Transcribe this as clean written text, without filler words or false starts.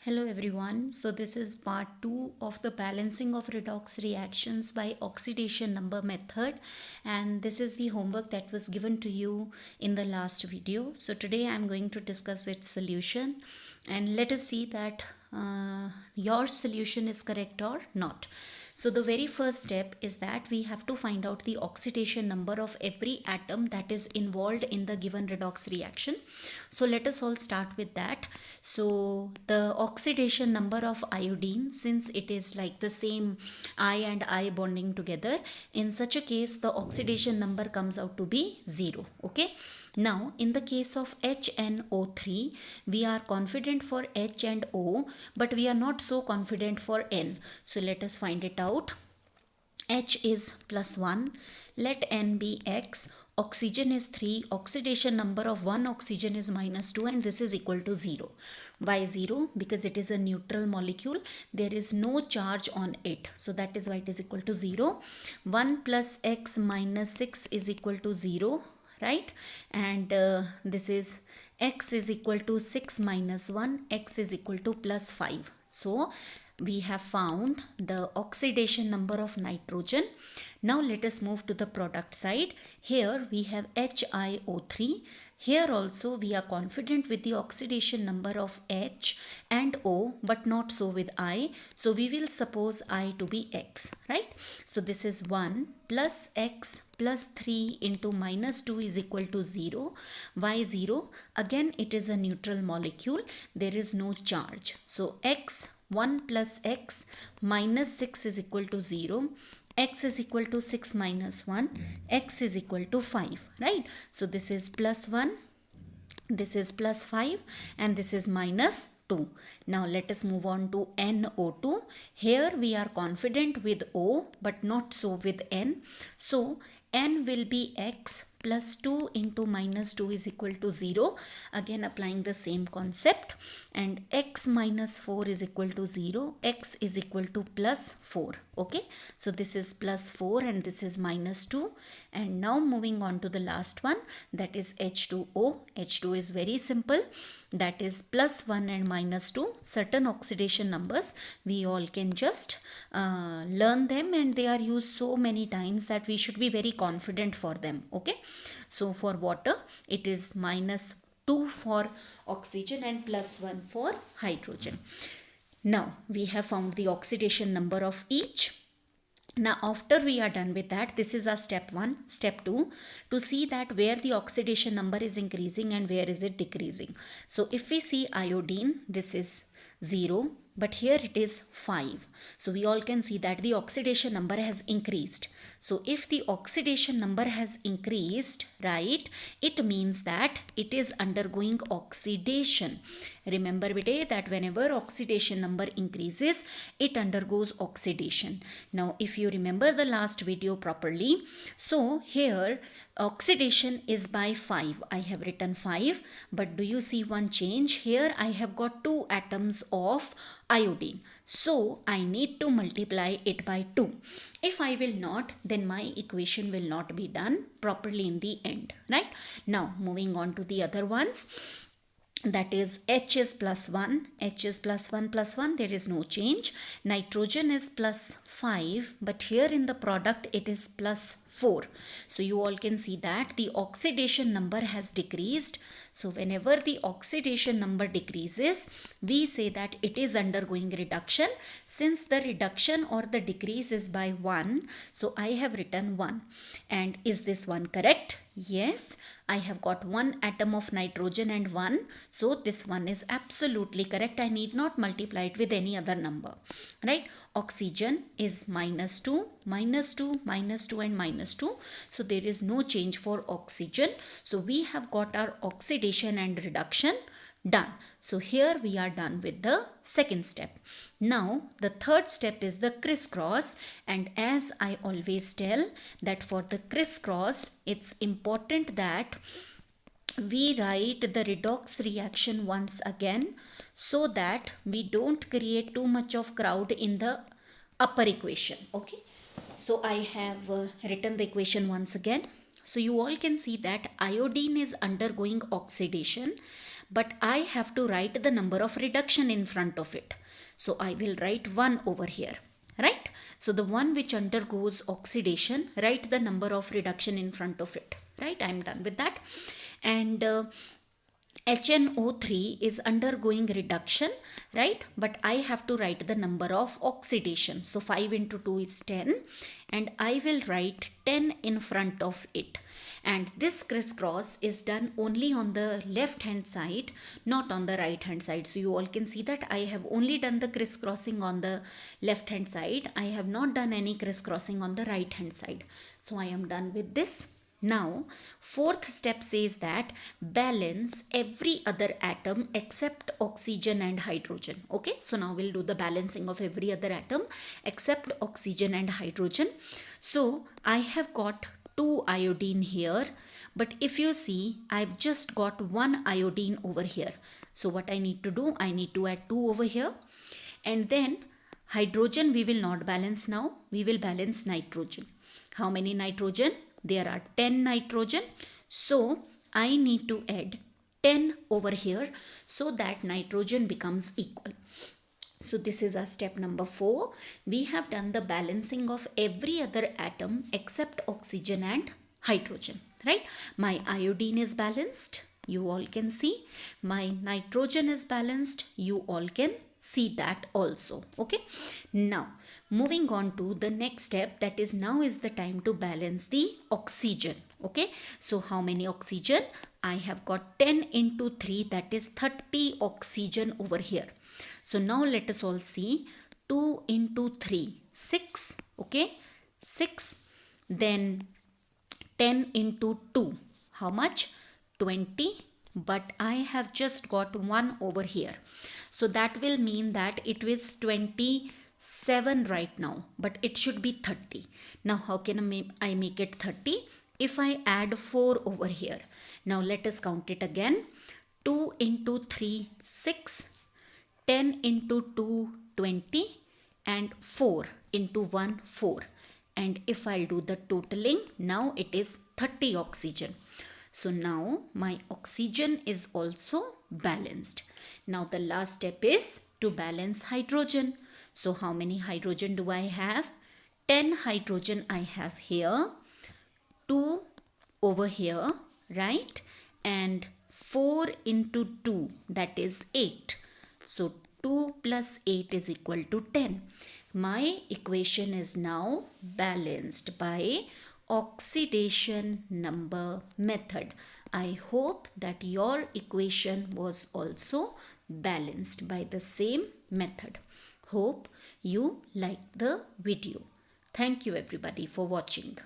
Hello everyone. So this is part 2 of the balancing of redox reactions by oxidation number method, and this is the homework that was given to you in the last video. So today I am going to discuss its solution, and let us see that your solution is correct or not. So the very first step is that we have to find out the oxidation number of every atom that is involved in the given redox reaction. So let us all start with that. So the oxidation number of iodine, since it is like the same I and I bonding together, in such a case the oxidation number comes out to be 0. Okay. Now in the case of HNO3, we are confident for H and O, but we are not so confident for N. So let us find it out. H is +1, let N be X, oxygen is 3, oxidation number of one oxygen is -2, and this is equal to 0. Why 0? Because it is a neutral molecule, there is no charge on it, so that is why it is equal to 0. 1 plus X minus 6 is equal to 0, right? And this is X is equal to 6 minus 1, X is equal to +5. So we have found the oxidation number of nitrogen. Now let us move to the product side. Here we have HiO3. Here also we are confident with the oxidation number of H and O, but not so with I. So we will suppose I to be X, right? So this is 1 plus X plus 3 into -2 is equal to 0. Why 0? Again it is a neutral molecule. There is no charge. So X 1 plus X minus 6 is equal to 0. X is equal to 6 minus 1. X is equal to 5, right? So this is +1, this is +5, and this is -2. Now let us move on to NO2. Here we are confident with O, but not so with N. So N will be X plus 2 into -2 is equal to 0. Again applying the same concept, and X minus 4 is equal to 0. X is equal to +4. Okay, so this is +4 and this is -2. And now moving on to the last one, that is H2O. H2 is very simple, that is +1 and -2. Certain oxidation numbers we all can just learn them, and they are used so many times that we should be very confident for them. Okay, so for water it is -2 for oxygen and +1 for hydrogen. Now we have found the oxidation number of each. Now after we are done with that, this is our step 1. Step 2, to see that where the oxidation number is increasing and where is it decreasing. So if we see iodine, this is 0, but here it is 5. So we all can see that the oxidation number has increased. So if the oxidation number has increased, right, it means that it is undergoing oxidation. Remember bete that whenever oxidation number increases, it undergoes oxidation. Now if you remember the last video properly, so here oxidation is by 5. I have written 5, but do you see one change? Here I have got 2 atoms of iodine. So I need to multiply it by 2. If I will not, then my equation will not be done properly in the end, right? Now moving on to the other ones. That is H is +1, H is +1, there is no change. Nitrogen is +5, but here in the product it is +4. So you all can see that the oxidation number has decreased. So whenever the oxidation number decreases, we say that it is undergoing reduction. Since the reduction or the decrease is by 1, so I have written 1. And is this one correct? Yes, I have got 1 atom of nitrogen and 1. So this one is absolutely correct. I need not multiply it with any other number, right? Oxygen is -2, -2, -2 and -2. So there is no change for oxygen. So we have got our oxidation and reduction done. So here we are done with the second step. Now the third step is the crisscross, and as I always tell that for the crisscross it's important that we write the redox reaction once again, so that we don't create too much of crowd in the upper equation. Okay, so I have written the equation once again. So you all can see that iodine is undergoing oxidation, but I have to write the number of reduction in front of it. So I will write 1 over here, right? So the one which undergoes oxidation, write the number of reduction in front of it, right? I'm done with that. And HNO3 is undergoing reduction, right? But I have to write the number of oxidation. So 5 into 2 is 10, and I will write 10 in front of it. And this crisscross is done only on the left hand side, not on the right hand side. So you all can see that I have only done the crisscrossing on the left hand side. I have not done any crisscrossing on the right hand side. So I am done with this. Now, fourth step says that balance every other atom except oxygen and hydrogen. Okay, so now we'll do the balancing of every other atom except oxygen and hydrogen. So I have got 2 iodine here, but if you see, I've just got 1 iodine over here. So what I need to do, I need to add 2 over here, and then hydrogen we will not balance now, we will balance nitrogen. How many nitrogen? There are 10 nitrogen. So I need to add 10 over here so that nitrogen becomes equal. So this is our step number 4. We have done the balancing of every other atom except oxygen and hydrogen, right? My iodine is balanced. You all can see. My nitrogen is balanced. You all can see that also. Okay. Now moving on to the next step, that is now is the time to balance the oxygen. Okay. So how many oxygen? I have got 10 into 3, that is 30 oxygen over here. So now let us all see. 2 into 3, 6. Okay. 6. Then 10 into 2. How much? 20. But I have just got 1 over here. So that will mean that it is 27 right now, but it should be 30. Now how can I make it 30? If I add 4 over here. Now let us count it again. 2 into 3, 6. 10 into 2, 20. And 4 into 1, 4. And if I'll do the totaling, now it is 30 oxygen. So now my oxygen is also balanced. Now the last step is to balance hydrogen. So how many hydrogen do I have? 10 hydrogen I have here, 2 over here, right? And 4 into 2, that is 8. So 2 plus 8 is equal to 10. My equation is now balanced by oxidation number method. I hope that your equation was also balanced by the same method. Hope you liked the video. Thank you everybody for watching.